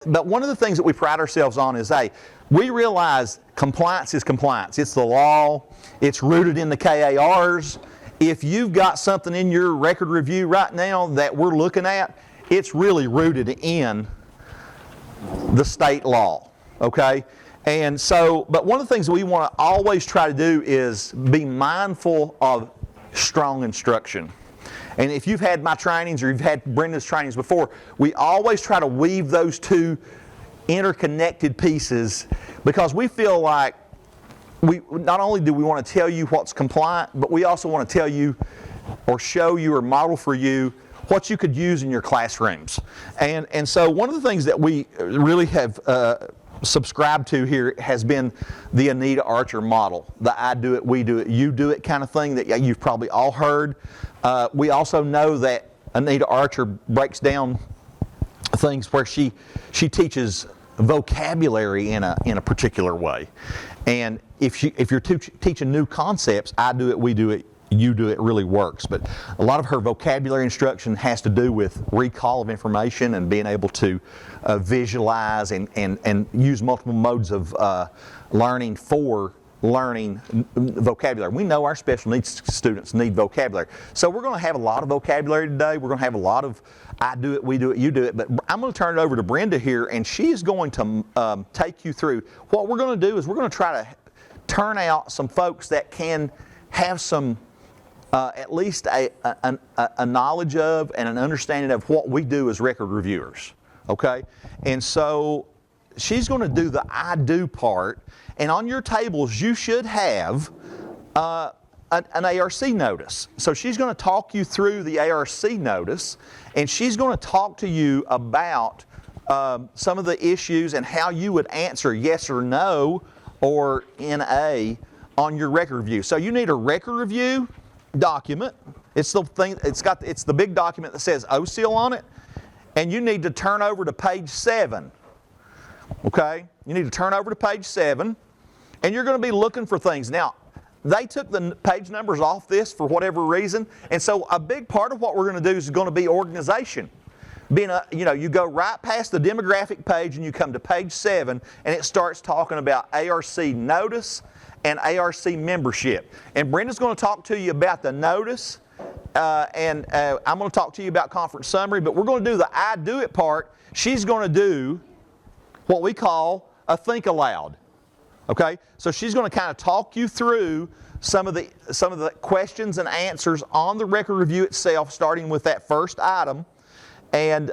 But one of the things that we pride ourselves on is, hey, we realize compliance is compliance. It's the law. It's rooted in the KARs. If you've got something in your record review right now that we're looking at, it's really rooted in the state law, okay? And so, but one of the things that we want to always try to do is be mindful of strong instruction. And if you've had my trainings or you've had Brenda's trainings before, we always try to weave those two interconnected pieces, because we feel like we not only do we want to tell you what's compliant, but we also want to tell you or show you or model for you what you could use in your classrooms. And so one of the things that we really have subscribed to here has been the Anita Archer model, the I do it, we do it, you do it kind of thing that you've probably all heard. We also know that Anita Archer breaks down things where she teaches vocabulary in a particular way. And if you're teaching new concepts, I do it, we do it, you do it really works. But a lot of her vocabulary instruction has to do with recall of information and being able to visualize and use multiple modes of learning for learning vocabulary. We know our special needs students need vocabulary. So we're going to have a lot of vocabulary today. We're going to have a lot of I do it, we do it, you do it. But I'm going to turn it over to Brenda here, and she's going to take you through. What we're going to do is we're going to try to turn out some folks that can have some at least a knowledge of and an understanding of what we do as record reviewers. Okay? And so she's going to do the I do part. And on your tables, you should have an ARC notice. So she's going to talk you through the ARC notice, and she's going to talk to you about some of the issues and how you would answer yes or no or NA on your record review. So you need a record review document. It's the thing. It's the big document that says OSEAL on it, and you need to turn over to page 7. Okay, you need to turn over to page 7, and you're going to be looking for things. Now, they took the page numbers off this for whatever reason, and so a big part of what we're going to do is going to be organization. You go right past the demographic page and you come to page 7, and it starts talking about ARC notice and ARC membership. And Brenda's going to talk to you about the notice, and I'm going to talk to you about conference summary, but we're going to do the I do it part. She's going to do what we call a think aloud. Okay? So she's going to kind of talk you through some of the questions and answers on the record review itself, starting with that first item, and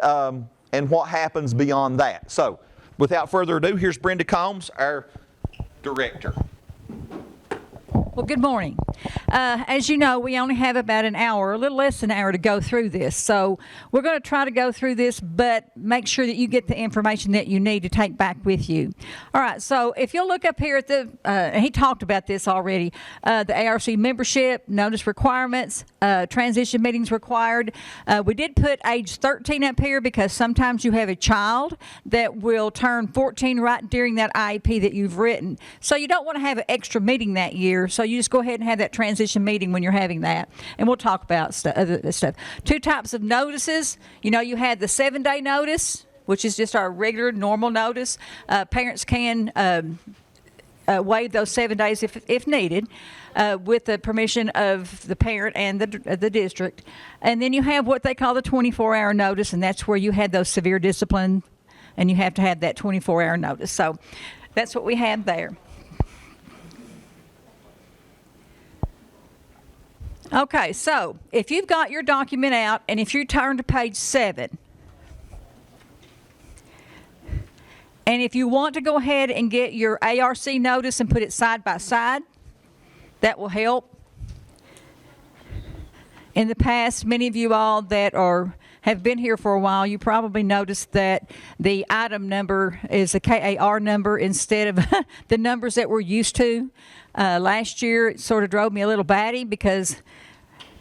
what happens beyond that. So, without further ado, here's Brenda Combs, our director. Well, good morning. As you know, we only have about an hour, a little less than an hour to go through this. So we're going to try to go through this, but make sure that you get the information that you need to take back with you. All right, so if you'll look up here at the, he talked about this already, the ARC membership, notice requirements, transition meetings required. We did put age 13 up here because sometimes you have a child that will turn 14 right during that IEP that you've written. So you don't want to have an extra meeting that year, so you just go ahead and have that transition meeting when you're having that, and we'll talk about other stuff. 2 types of notices. You know, you had the 7-day notice, which is just our regular normal notice. Parents can waive those 7 days if needed, with the permission of the parent and the district. And then you have what they call the 24-hour notice, and that's where you had those severe discipline, and you have to have that 24-hour notice. So that's what we have there. Okay, so if you've got your document out, and if you turn to page 7, and if you want to go ahead and get your ARC notice and put it side by side, that will help. In the past, many of you all that have been here for a while, you probably noticed that the item number is a KAR number instead of the numbers that we're used to. Last year, it sort of drove me a little batty because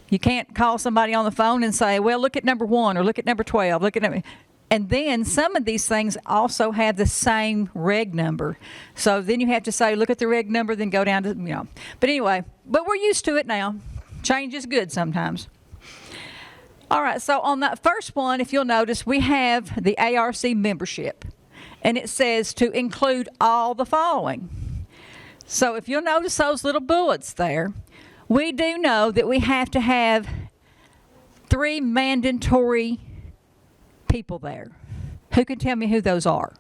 you can't call somebody on the phone and say, well, look at number 1 or look at number 12, look at number. And then some of these things also have the same reg number. So then you have to say, look at the reg number, then go down to, But anyway, but we're used to it now. Change is good sometimes. All right, so on that first one, if you'll notice, we have the ARC membership. and it says to include all the following. So if you'll notice those little bullets there, we do know that we have to have 3 mandatory people there. Who can tell me who those are?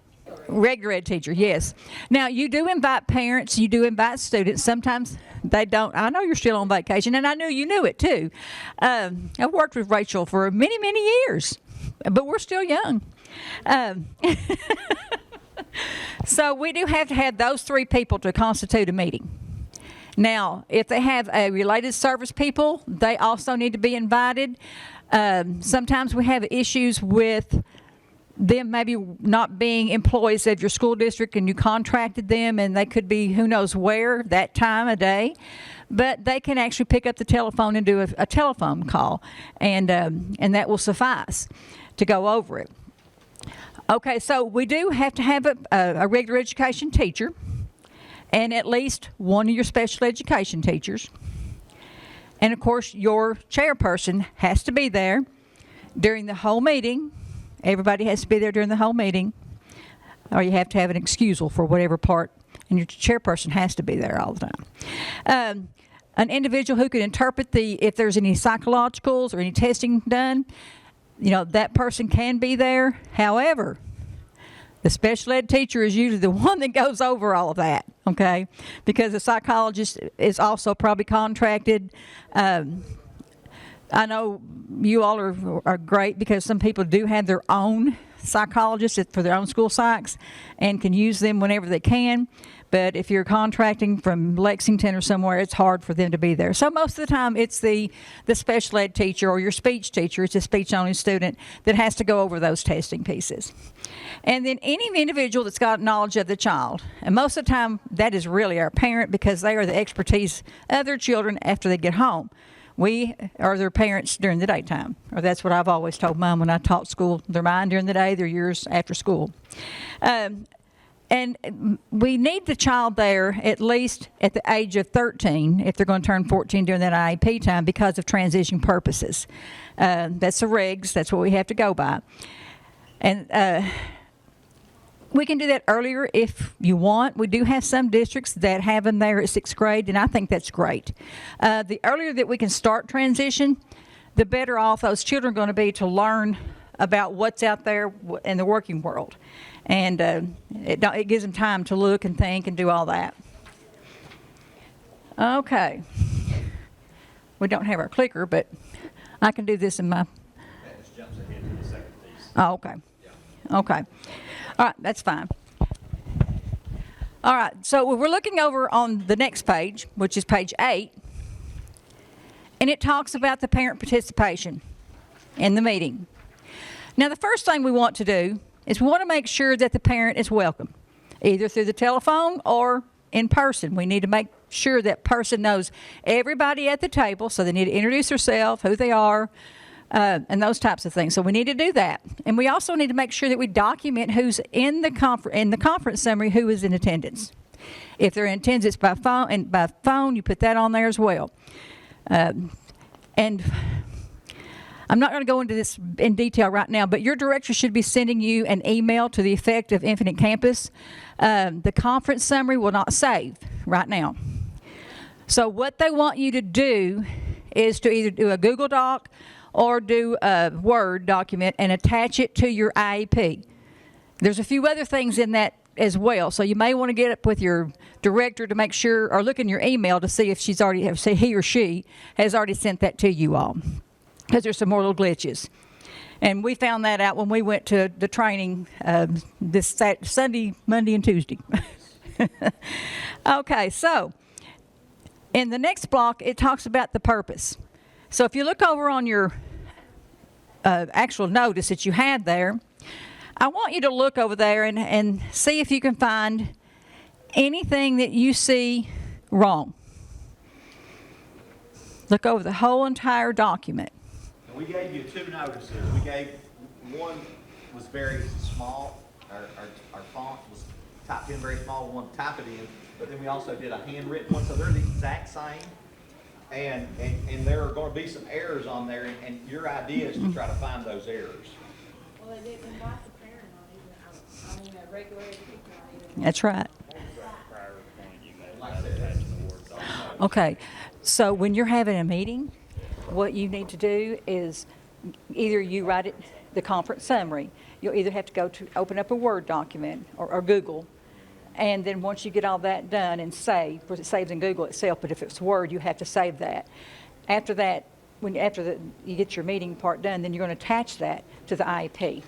Regular ed teacher, yes. Now, you do invite parents, you do invite students. Sometimes they don't. I know you're still on vacation, and I knew you knew it too. I've worked with Rachel for many, many years, but we're still young. So we do have to have those 3 people to constitute a meeting. Now, if they have a related service people, they also need to be invited. Sometimes we have issues with them maybe not being employees of your school district, and you contracted them, and they could be who knows where that time of day, but they can actually pick up the telephone and do a telephone call, and that will suffice to go over it. Okay, so we do have to have a regular education teacher and at least one of your special education teachers. And of course, your chairperson has to be there during the whole meeting. Everybody has to be there during the whole meeting, or you have to have an excusal for whatever part, and your chairperson has to be there all the time. An individual who can interpret if there's any psychologicals or any testing done, that person can be there. However, the special ed teacher is usually the one that goes over all of that, okay? Because the psychologist is also probably contracted. I know you all are great because some people do have their own psychologists for their own school psychs and can use them whenever they can. But if you're contracting from Lexington or somewhere, it's hard for them to be there. So most of the time, it's the special ed teacher or your speech teacher, it's a speech-only student, that has to go over those testing pieces. And then any individual that's got knowledge of the child, and most of the time, that is really our parent because they are the expertise of their children after they get home. We are their parents during the daytime, or that's what I've always told Mom when I taught school. They're mine during the day, they're yours after school. And we need the child there at least at the age of 13 if they're going to turn 14 during that IEP time because of transition purposes. That's the regs. That's what we have to go by. And we can do that earlier if you want. We do have some districts that have them there at 6th grade, and I think that's great. The earlier that we can start transition, the better off those children are going to be to learn about what's out there in the working world. And it gives them time to look and think and do all that. Okay. We don't have our clicker, but I can do this in my... That just jumps ahead to the second piece. Oh, okay. Yeah. Okay. All right, that's fine. All right, so we're looking over on the next page, which is page 8, and it talks about the parent participation in the meeting. Now, the first thing we want to do is we want to make sure that the parent is welcome, either through the telephone or in person. We need to make sure that person knows everybody at the table, so they need to introduce themselves, who they are, and those types of things. So we need to do that. And we also need to make sure that we document who's in the conference summary, who is in attendance. If they're in attendance by phone, you put that on there as well. And I'm not going to go into this in detail right now, but your director should be sending you an email to the effect of Infinite Campus. The conference summary will not save right now. So what they want you to do is to either do a Google Doc or do a Word document and attach it to your IEP. There's a few other things in that as well, so you may want to get up with your director to make sure, or look in your email to see if he or she has already sent that to you all, because there's some more little glitches. And we found that out when we went to the training this Sunday, Monday, and Tuesday. Okay, so in the next block, it talks about the purpose. So if you look over on your actual notice that you have there, I want you to look over there and see if you can find anything that you see wrong. Look over the whole entire document. We gave you 2 notices. We gave, one was very small. Our font was typed in very small. We wanted to type it in. But then we also did a handwritten one, so they're the exact same. And there are going to be some errors on there, and your idea is to try to find those errors. Well, they didn't invite the parent on either. That's right. Okay, so when you're having a meeting, what you need to do is either you write it, the conference summary. You'll either have to go to open up a Word document or Google, and then once you get all that done and save, because it saves in Google itself, but if it's Word, you have to save that. After that, you get your meeting part done, then you're going to attach that to the IEP.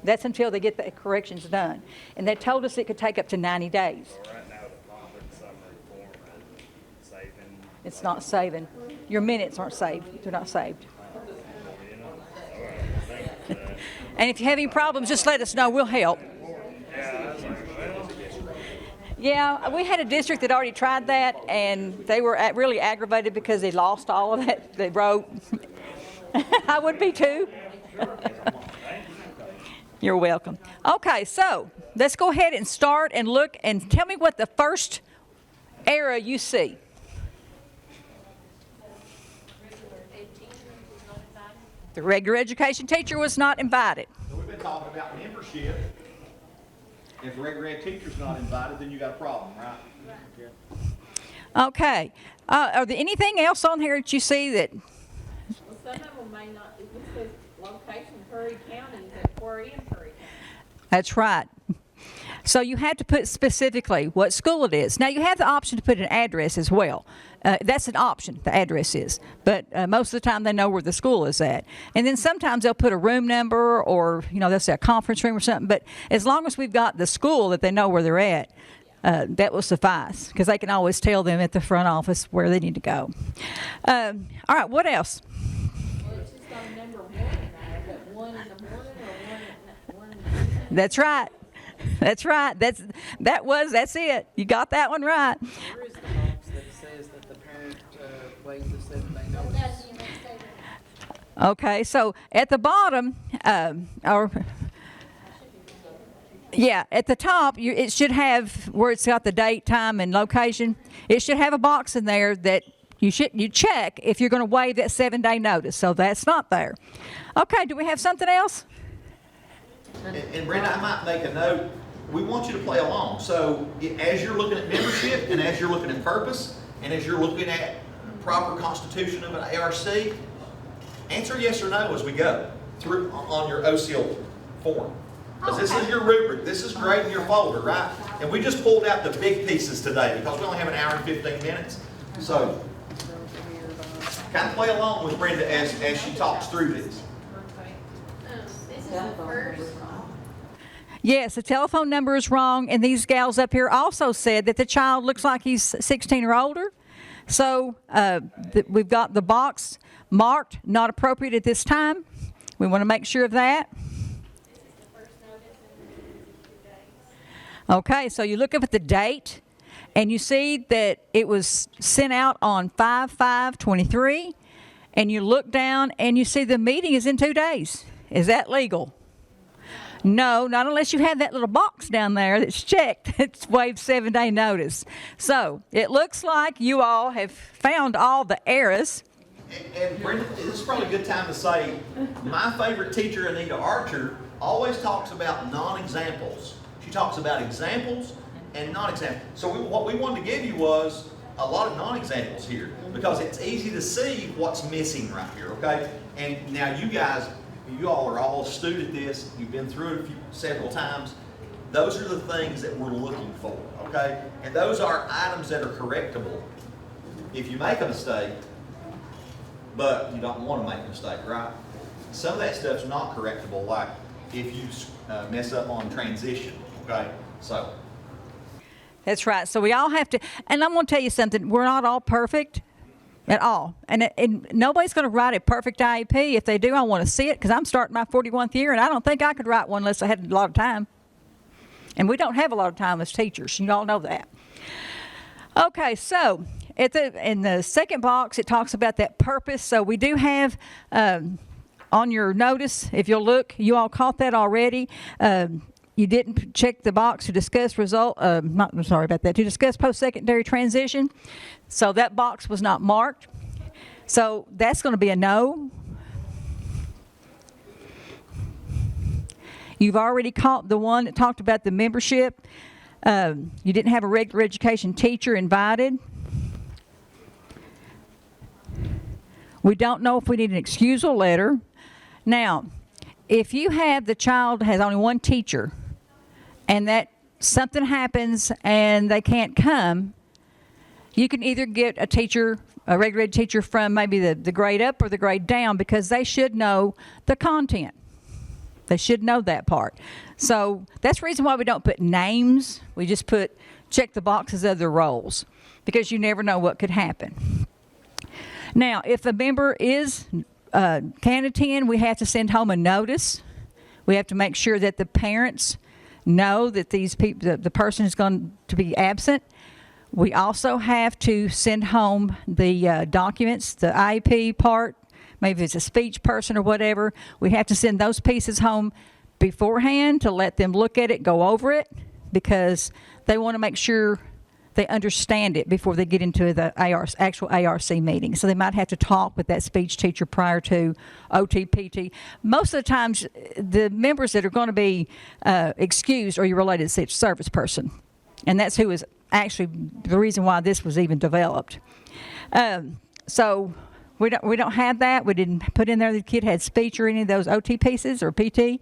That's until they get the corrections done. And they told us it could take up to 90 days. So right now, the conference summary format, saving. It's not saving. Your minutes aren't saved. They're not saved. And if you have any problems, just let us know. We'll help. Yeah, we had a district that already tried that, and they were really aggravated because they lost all of that they wrote. I would be too. You're welcome. Okay, so let's go ahead and start and look and tell me what the first error you see. The regular education teacher was not invited. So we've been talking about membership. If the regular ed teacher's not invited, then you got a problem, right? Okay. Are there anything else on here that you see that? Well, some of them may not, if it says location Curry County, but we're in Curry County. That's right. So you have to put specifically what school it is. Now you have the option to put an address as well. That's an option, the address is. But most of the time they know where the school is at. And then sometimes they'll put a room number or, they'll say a conference room or something. But as long as we've got the school that they know where they're at, that will suffice. Because they can always tell them at the front office where they need to go. All right, what else? Well, it's just on number one now, but 1 in the morning or 1 in the evening. That's right. That's right. That's it. You got that one right. Where is the box that says that the parent waives the 7-day notice? Okay, so at the bottom, at the top, it should have where it's got the date, time, and location. It should have a box in there that you check if you're going to waive that 7-day notice. So that's not there. Okay, do we have something else? And Brenda, I might make a note. We want you to play along. So as you're looking at membership and as you're looking at purpose and as you're looking at proper constitution of an ARC, answer yes or no as we go through on your OCL form. Because this is your rubric. This is great in your folder, right? And we just pulled out the big pieces today because we only have an hour and 15 minutes. So kind of play along with Brenda as she talks through this. This is the first. Yes, the telephone number is wrong, and these gals up here also said that the child looks like he's 16 or older. So we've got the box marked not appropriate at this time. We want to make sure of that. Okay, so you look up at the date, and you see that it was sent out on 5/5/23, and you look down, and you see the meeting is in 2 days. Is that legal? No, not unless you have that little box down there that's checked. It's waived 7-day notice. So it looks like you all have found all the errors. And Brenda, this is probably a good time to say, my favorite teacher, Anita Archer, always talks about non-examples. She talks about examples and non-examples. So what we wanted to give you was a lot of non-examples here because it's easy to see what's missing right here, okay? And now you all are all astute at this. You've been through it several times. Those are the things that we're looking for, okay? And those are items that are correctable if you make a mistake, but you don't want to make a mistake, right? Some of that stuff's not correctable, like if you mess up on transition, okay? So. That's right. So we all have to, and I'm going to tell you something. We're not all perfect. At all. And nobody's going to write a perfect IEP. If they do, I want to see it because I'm starting my 41th year, and I don't think I could write one unless I had a lot of time. And we don't have a lot of time as teachers. You all know that. Okay, so in the second box, it talks about that purpose. So we do have on your notice, if you'll look, you all caught that already. You didn't check the box to discuss to discuss post-secondary transition. So that box was not marked. So that's going to be a no. You've already caught the one that talked about the membership. You didn't have a regular education teacher invited. We don't know if we need an excusal letter. Now, if you have the child has only one teacher and that something happens and they can't come, you can either get a teacher, a regular ed teacher from maybe the grade up or the grade down, because they should know the content. They should know that part. So that's the reason why we don't put names. We just check the boxes of the roles, because you never know what could happen. Now, if a member can attend, we have to send home a notice. We have to make sure that the parents know that the person is going to be absent. We also have to send home the documents, the IEP part, maybe it's a speech person or whatever. We have to send those pieces home beforehand to let them look at it, go over it, because they want to make sure they understand it before they get into the actual ARC meeting. So they might have to talk with that speech teacher prior to OT/PT. Most of the times, the members that are going to be excused are your related service person. And that's who is actually the reason why this was even developed. So we don't have that. We didn't put in there the kid had speech or any of those OT pieces or PT.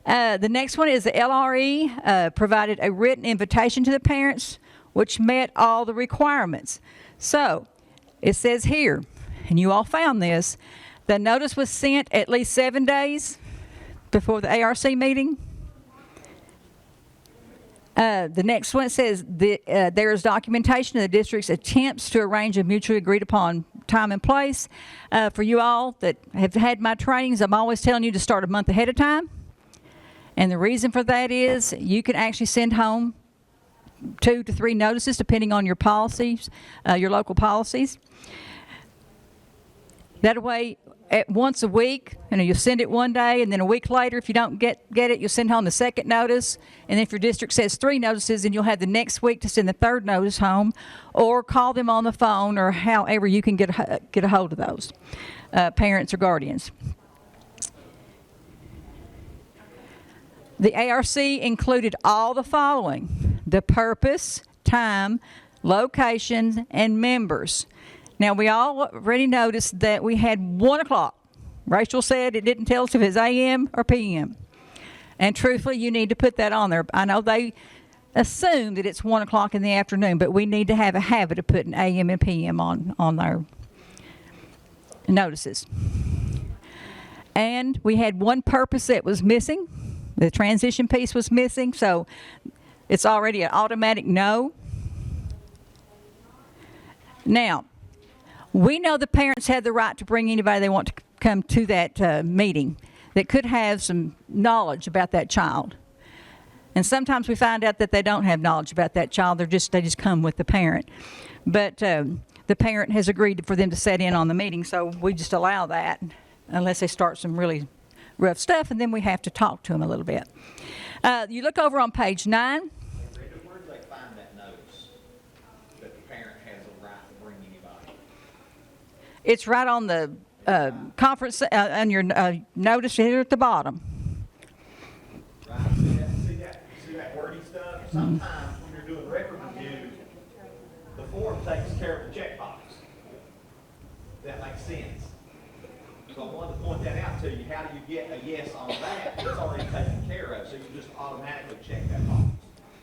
The next one is the LRE provided a written invitation to the parents, which met all the requirements. So it says here, and you all found this, the notice was sent at least 7 days before the ARC meeting. The next one says there is documentation of the district's attempts to arrange a mutually agreed upon time and place. For you all that have had my trainings, I'm always telling you to start a month ahead of time. And the reason for that is you can actually send home 2 to 3 notices depending on your policies, your local policies. That way, once a week, you'll send it one day, and then a week later, if you don't get it, you'll send home the second notice. And if your district says 3 notices, then you'll have the next week to send the 3rd notice home, or call them on the phone, or however you can get a hold of those parents or guardians. The ARC included all the following: the purpose, time, location, and members. Now, we all already noticed that we had 1 o'clock. Rachel said it didn't tell us if it's AM or PM. And truthfully, you need to put that on there. I know they assume that it's 1 o'clock in the afternoon, but we need to have a habit of putting AM and PM on our notices. And we had one purpose that was missing. The transition piece was missing, so it's already an automatic no. Now, we know the parents have the right to bring anybody they want to come to that meeting that could have some knowledge about that child. And sometimes we find out that they don't have knowledge about that child. They just come with the parent. But the parent has agreed for them to sit in on the meeting, so we just allow that unless they start some really rough stuff, and then we have to talk to them a little bit. You look over on page 9. Where do they find that notice that the parent has a right to bring anybody? It's right on the conference, on your notice here at the bottom. Right, see that wordy stuff? Sometimes when you're doing record review, the form takes care of the checkbox. That makes sense. So I wanted to point that out to you. How do you get a yes on that? It's already taken care of, so you just automatically check that box.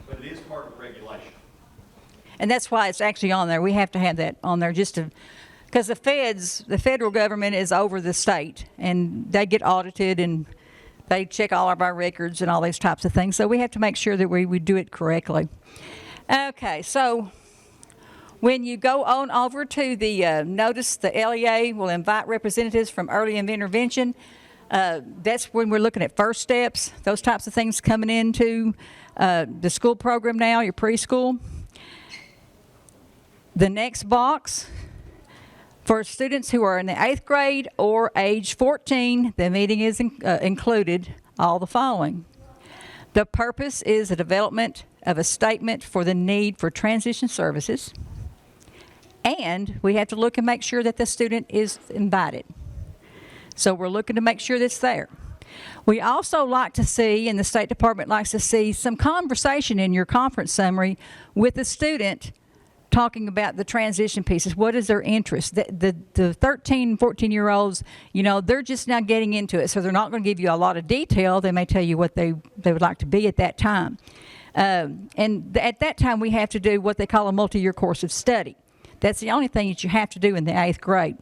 But it is part of regulation. And that's why it's actually on there. We have to have that on there just to, because the federal government is over the state, and they get audited, and they check all of our records and all those types of things. So we have to make sure that we do it correctly. Okay, so when you go on over to the notice, the LEA will invite representatives from early intervention. That's when we're looking at first steps, those types of things coming into the school program now, your preschool. The next box, for students who are in the 8th grade or age 14, the meeting is included all the following. The purpose is the development of a statement for the need for transition services. And we have to look and make sure that the student is invited. So we're looking to make sure that's there. We also like to see, and the State Department likes to see, some conversation in your conference summary with the student talking about the transition pieces. What is their interest? The 13, 14-year-olds, they're just now getting into it, so they're not going to give you a lot of detail. They may tell you what they would like to be at that time. And at that time, we have to do what they call a multi-year course of study. That's the only thing that you have to do in the 8th grade.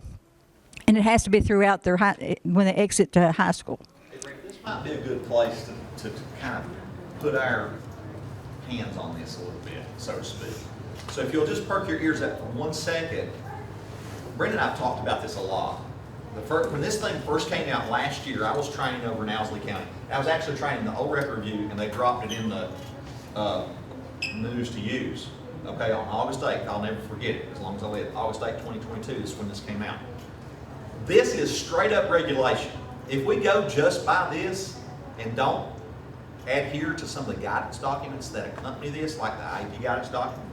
And it has to be throughout their when they exit high school. Hey, Rick, this might be a good place to kind of put our hands on this a little bit, so to speak. So if you'll just perk your ears up for 1 second, Brenda and I have talked about this a lot. When this thing first came out last year, I was training over in Owsley County. I was actually training the old record review, and they dropped it in the news to use. Okay, on August 8th, I'll never forget it as long as I live. August 8th, 2022 is when this came out. This is straight up regulation. If we go just by this and don't adhere to some of the guidance documents that accompany this, like the IEP guidance document,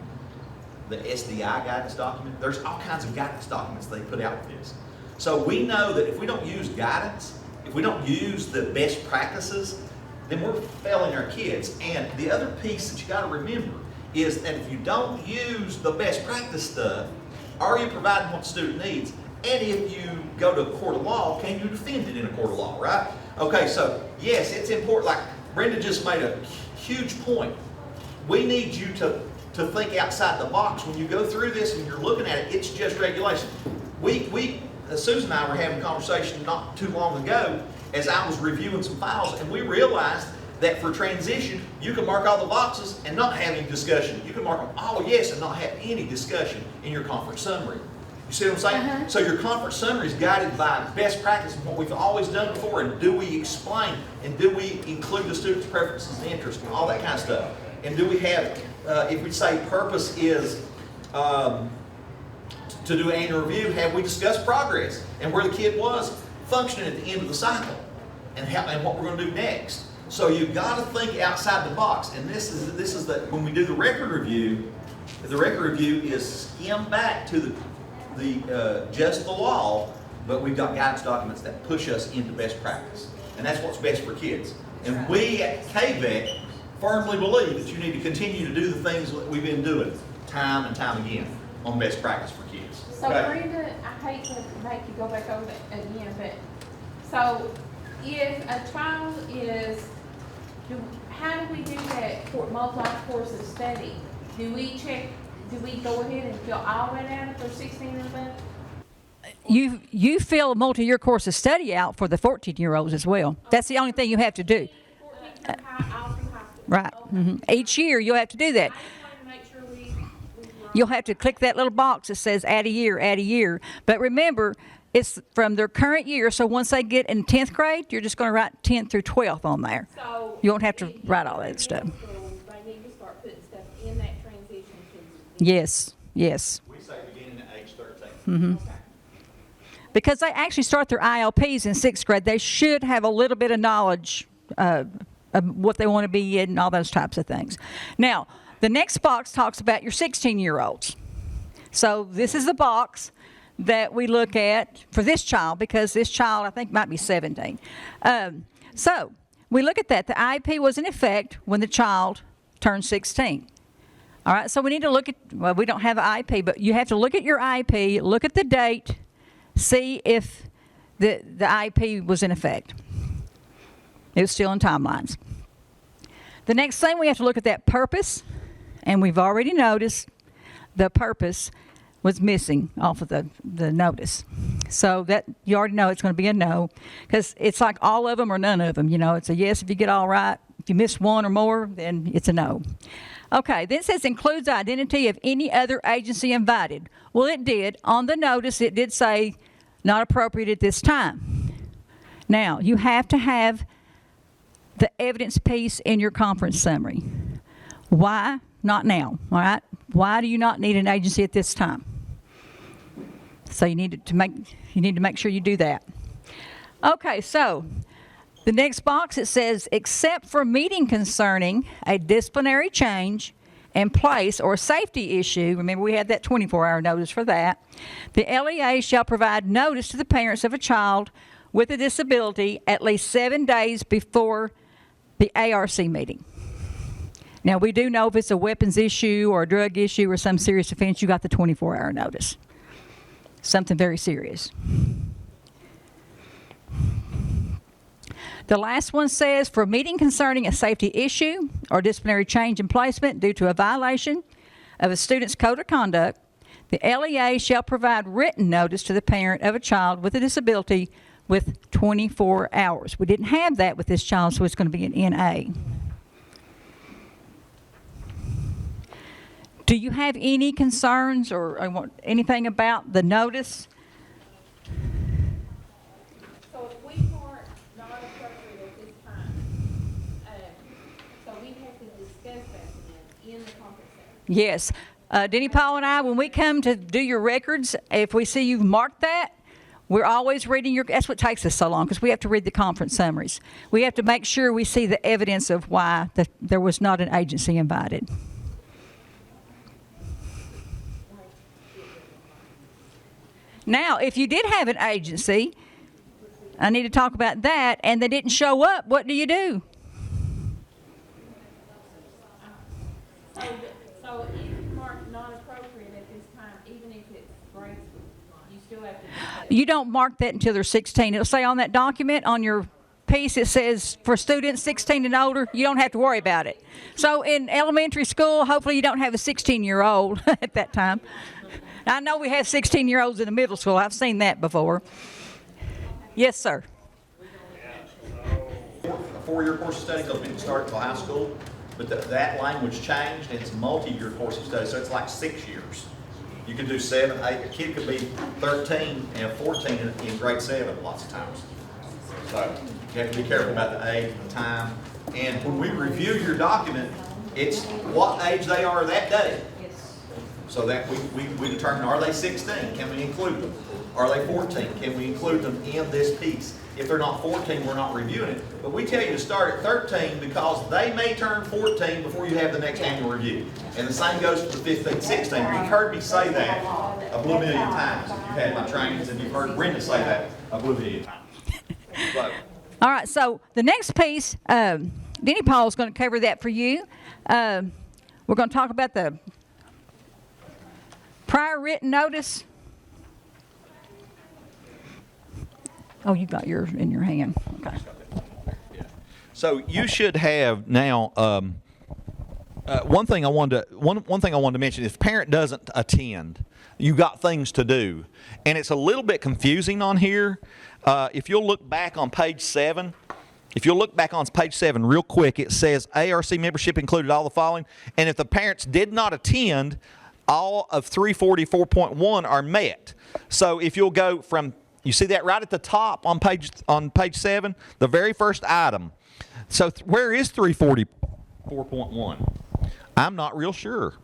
the SDI guidance document, there's all kinds of guidance documents they put out with this. So we know that if we don't use guidance, if we don't use the best practices, then we're failing our kids. And the other piece that you got to remember is that if you don't use the best practice stuff, are you providing what the student needs? And if you go to a court of law, can you defend it in a court of law, right? Okay, so yes, it's important. Like Brenda just made a huge point. We need you to think outside the box. When you go through this and you're looking at it, it's just regulation. Susan and I were having a conversation not too long ago as I was reviewing some files, and we realized that for transition, you can mark all the boxes and not have any discussion. You can mark them all yes and not have any discussion in your conference summary. You see what I'm saying? Uh-huh. So your conference summary is guided by best practice and what we've always done before, and do we explain, and do we include the student's preferences and interests and all that kind of stuff. And do we have, if we say purpose is to do an annual review, have we discussed progress and where the kid was functioning at the end of the cycle and what we're going to do next. So you've got to think outside the box. And this is when we do the record review is skimmed back to the just the law, but we've got guidance documents that push us into best practice. And that's what's best for kids. And we at KVEC firmly believe that you need to continue to do the things that we've been doing time and time again on best practice for kids. So Brenda, I hate to make you go back over that again, but so if a child is, how do we do that multi-course of study? Do we go ahead and fill all that out if they're 16 or above? You fill a multi-year course of study out for the 14-year-olds as well. That's the only thing you have to do. 14 through high school. Right. Okay. Mm-hmm. Each year you'll have to do that. I just wanted to make sure we You'll have to click that little box that says add a year, add a year. But remember, it's from their current year. So once they get in 10th grade, you're just going to write 10th through 12th on there. So You won't have to write all that stuff. They need to start putting stuff in that transition piece. Yes, yes. We say beginning at age 13. Mm-hmm. Because they actually start their ILPs in 6th grade, they should have a little bit of knowledge of what they want to be in and all those types of things. Now, the next box talks about your 16-year-olds. So this is the box that we look at for this child, because this child, I think, might be 17. So we look at that. The IEP was in effect when the child turned 16. All right, so we need to look at, well, we don't have an IEP, but you have to look at your IEP, look at the date, see if the IEP was in effect. It was still in timelines. The next thing, we have to look at that purpose, and we've already noticed the purpose was missing off of the notice. So that you already know it's going to be a no, because it's like all of them or none of them. It's a yes if you get all right. If you miss one or more, then it's a no. Okay, then it says includes the identity of any other agency invited. Well, it did. On the notice, it did say not appropriate at this time. Now, you have to have the evidence piece in your conference summary. Why? Not now, all right? Why do you not need an agency at this time? So you need to make sure you do that. Okay, so the next box, it says, except for meeting concerning a disciplinary change in place or safety issue, remember we had that 24-hour notice for that, the LEA shall provide notice to the parents of a child with a disability at least 7 days before the ARC meeting. Now, we do know if it's a weapons issue or a drug issue or some serious offense, you got the 24-hour notice. Something very serious. The last one says, for a meeting concerning a safety issue or disciplinary change in placement due to a violation of a student's code of conduct, the LEA shall provide written notice to the parent of a child with a disability with 24 hours. We didn't have that with this child, so it's going to be an NA. Do you have any concerns or anything about the notice? So if we mark not appropriate at this time, so we have to discuss that in the conference center. Yes. Denny, Paul, and I, when we come to do your records, if we see you've marked that, we're always reading that's what takes us so long, because we have to read the conference summaries. We have to make sure we see the evidence of why there was not an agency invited. Now, if you did have an agency, I need to talk about that, and they didn't show up, what do you do? So if you mark not appropriate at this time, even if it's grade school, you still have to discuss. You don't mark that until they're 16. It'll say on that document, on your piece, it says for students 16 and older, you don't have to worry about it. So in elementary school, hopefully you don't have a 16-year-old at that time. I know we have 16-year-olds in the middle school. I've seen that before. Yes, sir. A 4-year course of study because we didn't start until high school, but that language changed, and it's a multi-year course of study, so it's like 6 years. You could do 7, 8. A kid could be 13 and 14 in grade 7 lots of times. So you have to be careful about the age and the time. And when we review your document, it's what age they are that day. So that we determine, are they 16? Can we include them? Are they 14? Can we include them in this piece? If they're not 14, we're not reviewing it. But we tell you to start at 13 because they may turn 14 before you have the next annual review. And the same goes for the 15, 16. You've heard me say that a blue million times. If you've had my trainings, and you've heard Brenda say that a blue million times. So, All right, so the next piece, Denny Paul's going to cover that for you. We're going to talk about the prior written notice. Oh, you got yours in your hand. Okay. so you should have now. One thing I wanted to mention: if parent doesn't attend, you got things to do, and it's a little bit confusing on here. If you'll look back on page 7. If you'll look back on page 7 real quick, it says ARC membership included all the following, and if the parents did not attend, all of 344.1 are met. So if you'll go from, you see that right at the top on page 7, the very first item. So where is 344.1? I'm not real sure.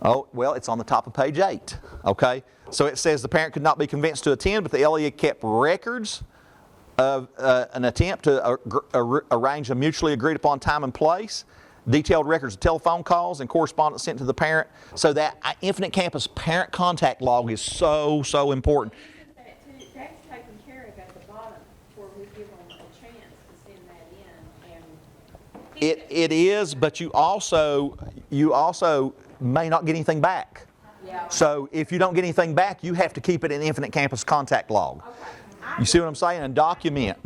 Oh, well, it's on the top of page 8. Okay, so it says the parent could not be convinced to attend, but the LEA kept records of an attempt to arrange a mutually agreed upon time and place. Detailed records of telephone calls and correspondence sent to the parent. So that Infinite Campus parent contact log is so important. That's taken care of at the bottom where we give them a chance to send that in. And It is, but you also may not get anything back. yeah. So if you don't get anything back, you have to keep it in Infinite Campus contact log. Okay. You see what I'm saying? And document.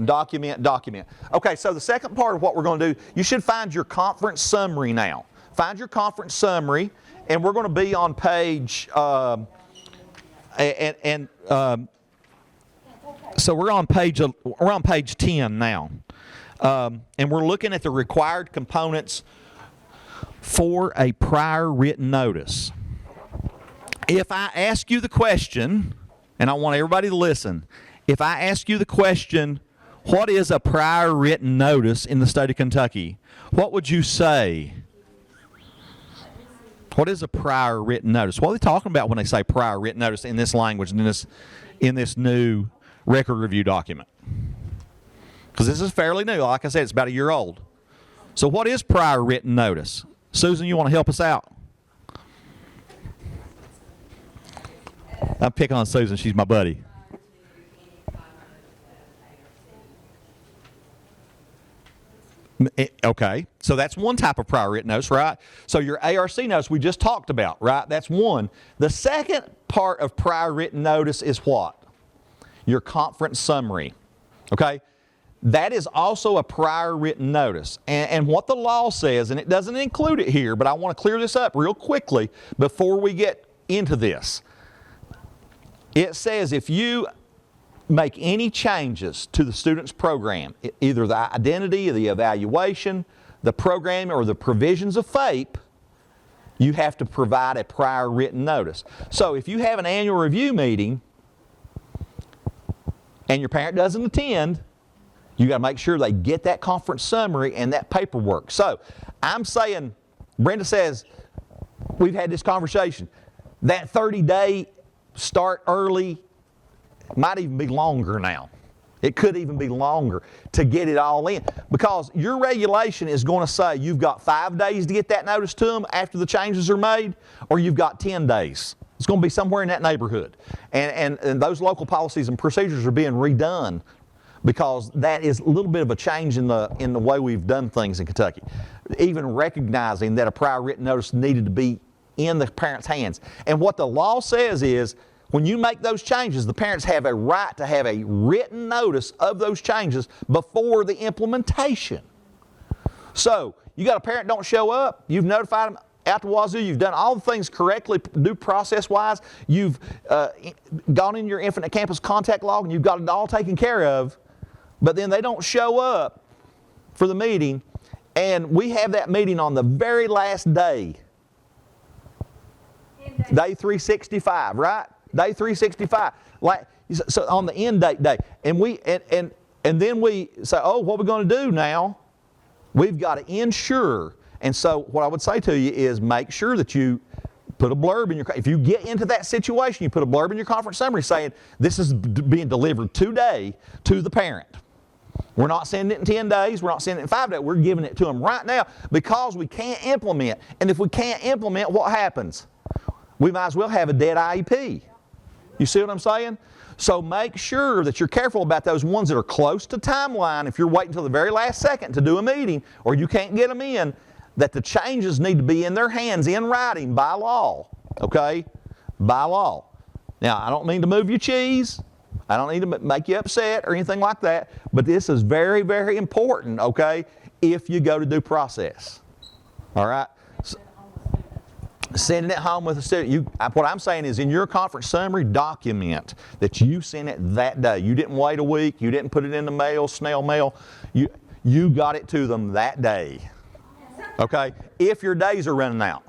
Okay, so the second part of what we're going to do, you should find your conference summary now. Find your conference summary, and we're going to be on page, so we're on page 10 now, and we're looking at the required components for a prior written notice. If I ask you the question, and I want everybody to listen. If I ask you the question, what is a prior written notice in the state of Kentucky? What would you say? What is a prior written notice? What are they talking about when they say prior written notice in this language, in this new record review document? Because this is fairly new. Like I said, it's about a year old. So what is prior written notice? Susan, you want to help us out? I'm picking on Susan. She's my buddy. Okay, so that's one type of prior written notice, right? So your ARC notice we just talked about, right? That's one. The second part of prior written notice is what? Your conference summary, okay? That is also a prior written notice. And what the law says, and it doesn't include it here, but I want to clear this up real quickly before we get into this. It says if you make any changes to the student's program, either the identity or the evaluation, the program, or the provisions of FAPE, you have to provide a prior written notice. So if you have an annual review meeting and your parent doesn't attend, you got to make sure they get that conference summary and that paperwork. So I'm saying, Brenda says, we've had this conversation. That 30-day start early might even be longer now. It could even be longer to get it all in, because your regulation is going to say you've got 5 days to get that notice to them after the changes are made, or you've got 10 days. It's going to be somewhere in that neighborhood. And those local policies and procedures are being redone because that is a little bit of a change in the way we've done things in Kentucky. Even recognizing that a prior written notice needed to be in the parent's hands. And what the law says is, when you make those changes, the parents have a right to have a written notice of those changes before the implementation. So, you got a parent don't show up, you've notified them out the wazoo, you've done all the things correctly, due process-wise, you've gone in your Infinite Campus contact log and you've got it all taken care of, but then they don't show up for the meeting, and we have that meeting on the very last day. Day 365, right? Day 365. So on the end date day. And then we say, oh, what are we going to do now? We've got to ensure. And so what I would say to you is make sure that you put a blurb in your, if you get into that situation, you put a blurb in your conference summary saying this is being delivered today to the parent. We're not sending it in 10 days. We're not sending it in 5 days. We're giving it to them right now because we can't implement. And if we can't implement, what happens? We might as well have a dead IEP. You see what I'm saying? So make sure that you're careful about those ones that are close to timeline. If you're waiting until the very last second to do a meeting or you can't get them in, that the changes need to be in their hands in writing by law. Okay? By law. Now, I don't mean to move your cheese. I don't need to make you upset or anything like that. But this is very, very important, okay, if you go to due process. All right? Sending it home with a student. What I'm saying is in your conference summary, document that you sent it that day. You didn't wait a week. You didn't put it in the mail, snail mail. You got it to them that day. Okay? If your days are running out.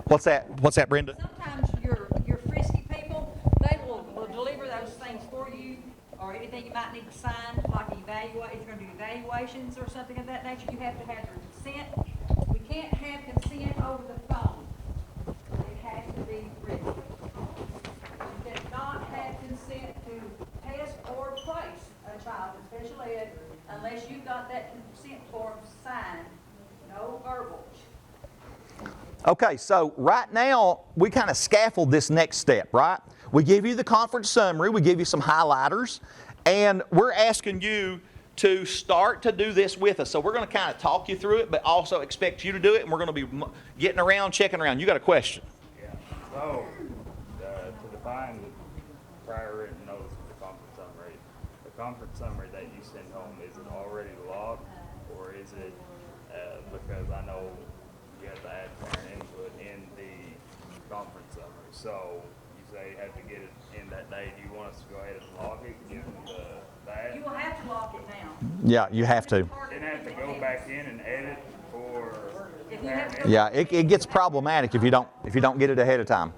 What's that? What's that, Brenda? Sometimes your frisky people, they will deliver those things for you, or anything you might need to sign, like if you're going to do evaluations or something of that nature, you have to have your consent. We can't have consent over the phone. It has to be written. You cannot have consent to test or place a child in special ed unless you've got that consent form signed. No verbal. Okay, so right now, we kind of scaffold this next step, right? We give you the conference summary, we give you some highlighters, and we're asking you to start to do this with us. So we're going to kind of talk you through it, but also expect you to do it, and we're going to be getting around, checking around. You got a question? Yeah. So, to define the prior written notice of the conference summary that you send home, is it already logged, or is it, because I know you have to add parent input in the conference summary. So you say you have to get it in that day. Do you want us to go ahead and log it, give them that? You will have to log it now. Yeah, you have to. Then have to go back in and edit for If you have parent to- Yeah, it gets problematic if you don't get it ahead of time.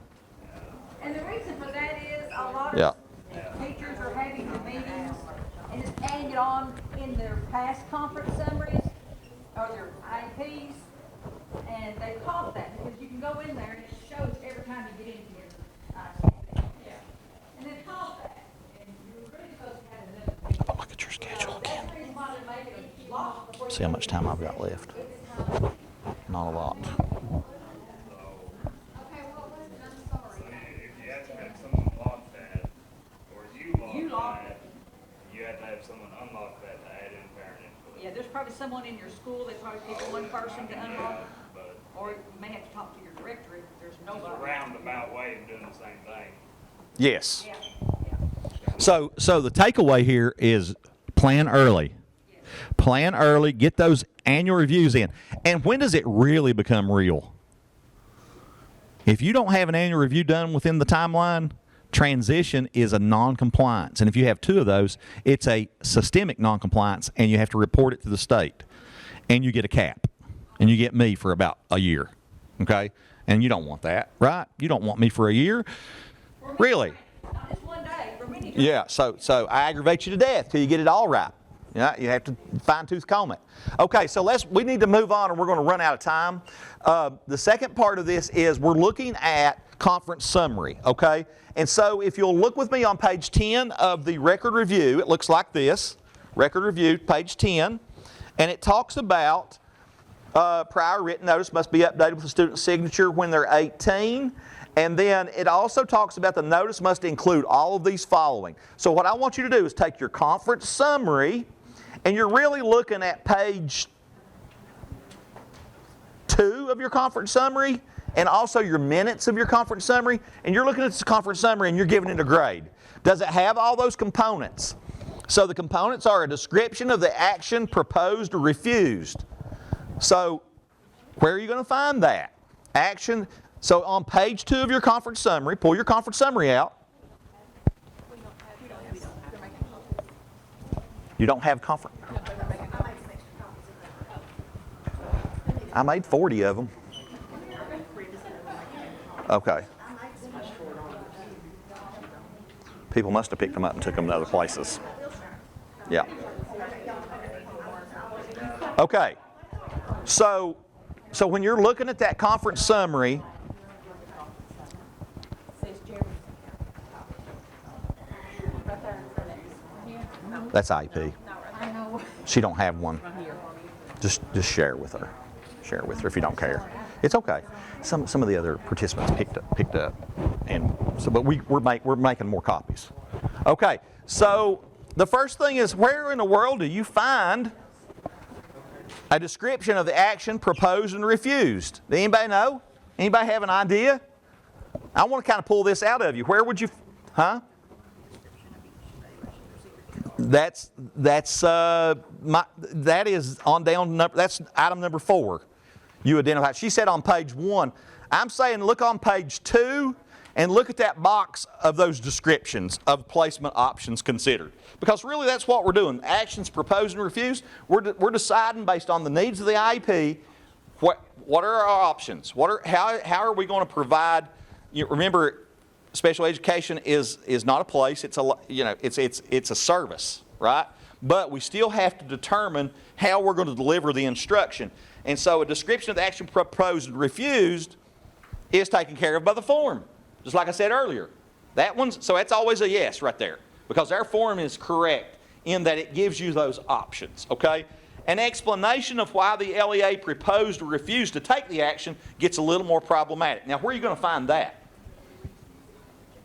And the reason for that is a lot Yeah. of teachers are having the meetings and just adding it on in their past conference summaries or their IEPs, and they caught that because you can go in there and it shows every time you get into your IEP. And they caught that, and you're really supposed to have another. Look at your schedule again. That's the reason why they're making it locked before See how much time I've got left. Not a lot. Okay, what was it? I'm sorry. if you have to have someone lock that, or you You lock lock that, you have to have someone unlock that to add in parent input. Yeah, there's probably someone in your school, they probably pick one person to unlock, or you may have to talk to your director if there's It's nobody. a roundabout way of doing the same thing. Yes. Yeah. So the takeaway here is plan early. Plan early, get those annual reviews in. And when does it really become real? If you don't have an annual review done within the timeline, transition is a non-compliance. And if you have two of those, it's a systemic non-compliance, and you have to report it to the state. And you get a cap. And you get me for about a year. Okay? And you don't want that, right? You don't want me for a year. Really? Not just one day, for many. Yeah, so I aggravate you to death till you get it all right. Yeah, you have to fine-tooth comb it. Okay, so we need to move on, or we're going to run out of time. The second part of this is we're looking at conference summary, okay? And so if you'll look with me on page 10 of the record review, it looks like this. Record review, page 10. And it talks about prior written notice must be updated with the student's signature when they're 18. And then it also talks about the notice must include all of these following. So what I want you to do is take your conference summary, and you're really looking at page 2 of your conference summary, and also your minutes of your conference summary, and you're looking at this conference summary and you're giving it a grade. Does it have all those components? So the components are a description of the action proposed or refused. So where are you going to find that? Action. So on page 2 of your conference summary, pull your conference summary out. You don't have conference. I made 40 of them. Okay. People must have picked them up and took them to other places. Yeah. Okay. So when you're looking at that conference summary, that's IEP. She don't have one. Just share it with her. Share it with her if you don't care. It's okay. Some of the other participants picked up, and so but we're making more copies. Okay. So the first thing is, where in the world do you find a description of the action proposed and refused? Do anybody know? Anybody have an idea? I want to kind of pull this out of you. Where would you? Huh? That is on down. That's item number 4. You identify. She said on page 1. I'm saying look on page 2 and look at that box of those descriptions of placement options considered. Because really that's what we're doing. Actions proposed and refused. We're deciding based on the needs of the IEP what are our options. How are we going to provide? Remember, special education is not a place. It's a service, right? But we still have to determine how we're going to deliver the instruction. And so a description of the action proposed and refused is taken care of by the form. Just like I said earlier. So that's always a yes right there. Because our form is correct in that it gives you those options, okay? An explanation of why the LEA proposed or refused to take the action gets a little more problematic. Now, where are you going to find that?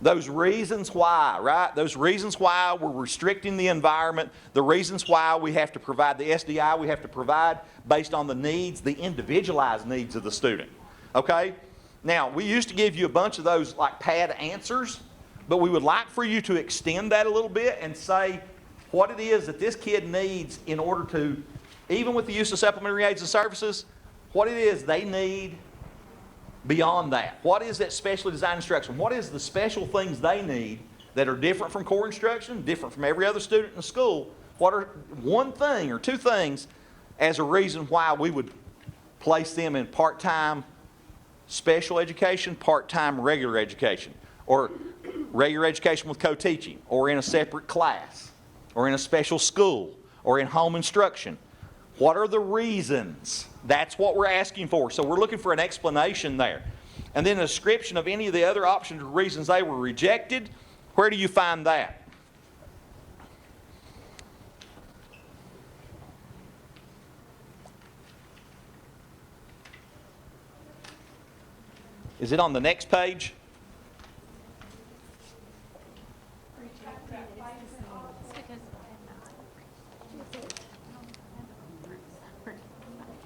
Those reasons why, right? Those reasons why we're restricting the environment, the reasons why we have to provide the SDI, we have to provide based on the needs, the individualized needs of the student, okay? Now, we used to give you a bunch of those like pad answers, but we would like for you to extend that a little bit and say what it is that this kid needs in order to, even with the use of supplementary aids and services, what it is they need beyond that. What is that specially designed instruction? What is the special things they need that are different from core instruction, different from every other student in the school? What are one thing or two things as a reason why we would place them in part-time special education, part-time regular education, or regular education with co-teaching, or in a separate class, or in a special school, or in home instruction? What are the reasons? That's what we're asking for. So we're looking for an explanation there. And then a description of any of the other options or reasons they were rejected. Where do you find that? Is it on the next page?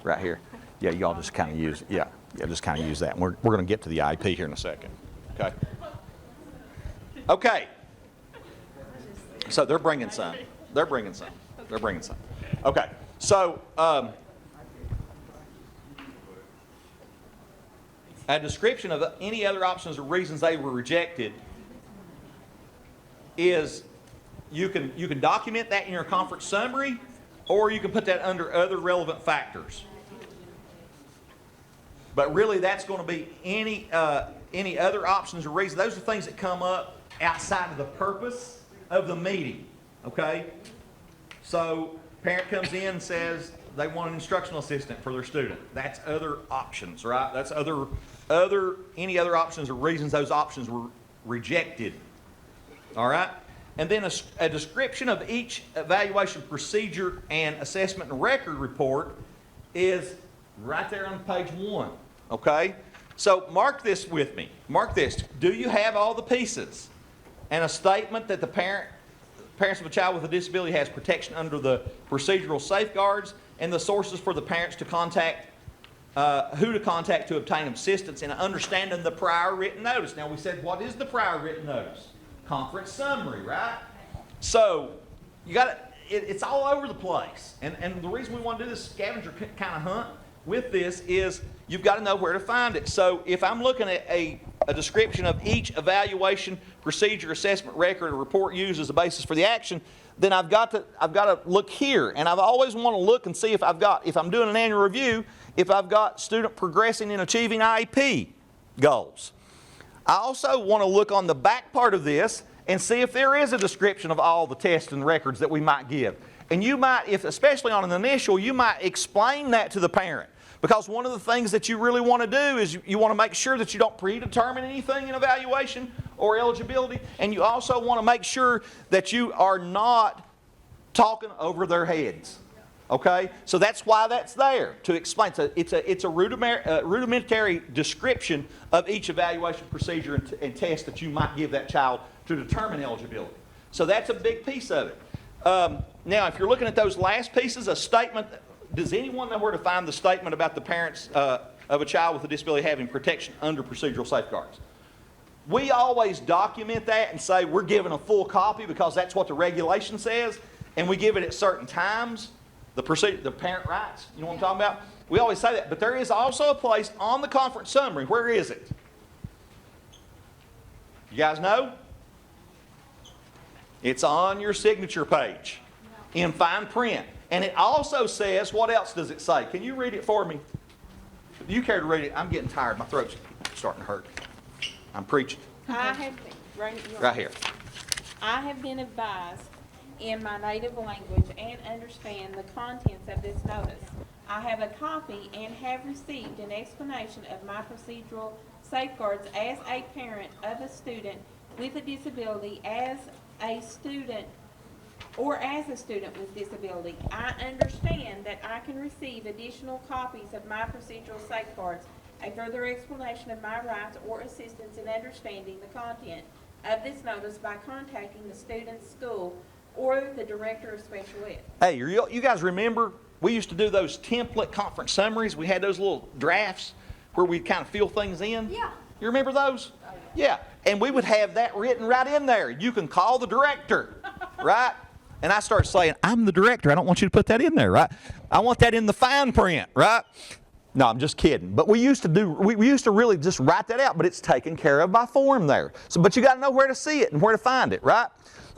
right here. Yeah, y'all just kind of use, just kind of use that. And we're going to get to the IEP here in a second. Okay. Okay. So they're bringing some. They're bringing some. They're bringing some. Okay. So a description of any other options or reasons they were rejected is you can document that in your conference summary, or you can put that under other relevant factors. But really, that's going to be any other options or reasons. Those are things that come up outside of the purpose of the meeting. Okay? So, parent comes in and says they want an instructional assistant for their student. That's other options, right? That's any other options or reasons those options were rejected. All right? And then a description of each evaluation procedure and assessment and record report is right there on page 1. Okay? So mark this with me. Mark this. Do you have all the pieces? And a statement that the parents of a child with a disability has protection under the procedural safeguards, and the sources for the parents to contact, who to contact to obtain assistance in understanding the prior written notice. Now we said, what is the prior written notice? Conference summary, right? So you got it's all over the place. And the reason we want to do this scavenger kind of hunt with this is you've got to know where to find it. So if I'm looking at a description of each evaluation, procedure, assessment, record, or report used as a basis for the action, then I've got to look here. And I've always want to look and see if I'm doing an annual review, if I've got student progressing in achieving IEP goals. I also want to look on the back part of this and see if there is a description of all the tests and records that we might give. And you might, especially on an initial, you might explain that to the parent. Because one of the things that you really want to do is you want to make sure that you don't predetermine anything in evaluation or eligibility. And you also want to make sure that you are not talking over their heads. Okay? So that's why that's there, to explain. So it's a rudimentary description of each evaluation procedure and test that you might give that child to determine eligibility. So that's a big piece of it. Now, if you're looking at those last pieces, a statement. Does anyone know where to find the statement about the parents of a child with a disability having protection under procedural safeguards? We always document that and say we're giving a full copy because that's what the regulation says, and we give it at certain times. The parent rights, you know what I'm talking about? We always say that, but there is also a place on the conference summary. Where is it? You guys know? It's on your signature page in fine print. And it also says, what else does it say? Can you read it for me? Do you care to read it? I'm getting tired. My throat's starting to hurt. I'm preaching. I have, right here. I have been advised in my native language and understand the contents of this notice. I have a copy and have received an explanation of my procedural safeguards as a parent of a student with a disability, as a student with disability. I understand that I can receive additional copies of my procedural safeguards, a further explanation of my rights or assistance in understanding the content of this notice by contacting the student's school or the director of special ed. Hey, you guys remember we used to do those template conference summaries? We had those little drafts where we'd kind of fill things in. Yeah. You remember those? Yeah. And we would have that written right in there. You can call the director, right? And I started saying, I'm the director. I don't want you to put that in there, right? I want that in the fine print, right? No, I'm just kidding. But we used to really just write that out, but it's taken care of by form there. So, but you got to know where to see it and where to find it, right?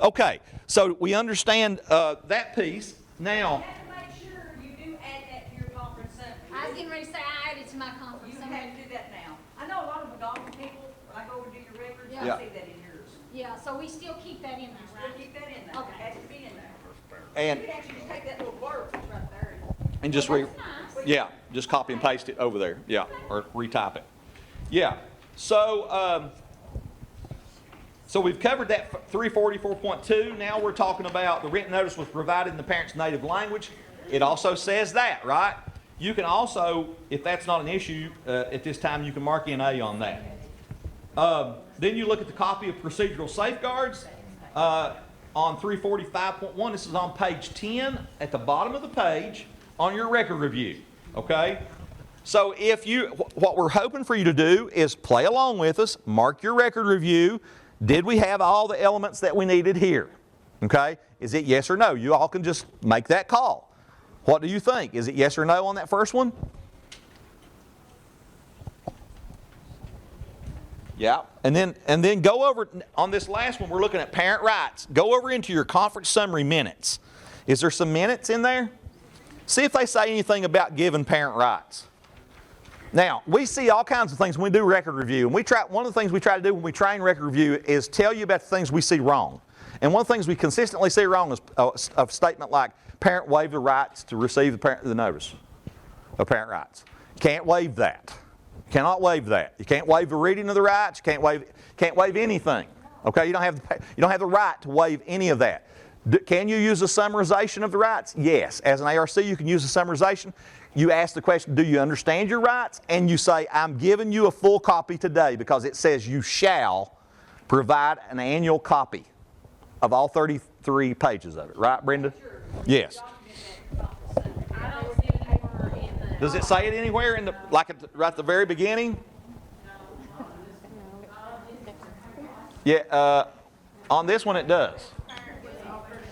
Okay, so we understand that piece. Now, You have to make sure you do add that to your conference summary. I was getting ready to say I added to my conference You summary. have to do that now. I know a lot of Algonquin people, when I go over to do your records, Yeah. I see that in yours. Yeah, so we still keep that in there, Still right? keep that in there. Okay. It has to be in there. and You can actually just take that little blurb that's right there. and just That's nice. yeah, just copy and paste it over there. Yeah, or retype it. Yeah. So so we've covered that 344.2. Now we're talking about the written notice was provided in the parent's native language. It also says that, right? You can also, if that's not an issue at this time, you can mark in A on that. Then you look at the copy of procedural safeguards on 345.1. This is on page 10 at the bottom of the page on your record review. Okay? So what we're hoping for you to do is play along with us, mark your record review. Did we have all the elements that we needed here? Okay? Is it yes or no? You all can just make that call. What do you think? Is it yes or no on that first one? Yeah. And then go over, on this last one, we're looking at parent rights. Go over into your conference summary minutes. Is there some minutes in there? See if they say anything about giving parent rights. Now, we see all kinds of things when we do record review. And one of the things we try to do when we train record review is tell you about the things we see wrong. And one of the things we consistently see wrong is a statement like, parent waive the rights to receive the notice of parent rights. Can't waive that. Cannot waive that. You can't waive the reading of the rights. You can't waive anything. Okay, you don't have the right to waive any of that. Can you use a summarization of the rights? Yes. As an ARC, you can use a summarization. You ask the question, do you understand your rights? And you say, I'm giving you a full copy today because it says you shall provide an annual copy of all 33 pages of it. Right, Brenda? Yes. Does it say it anywhere right at the very beginning? Yeah, on this one it does.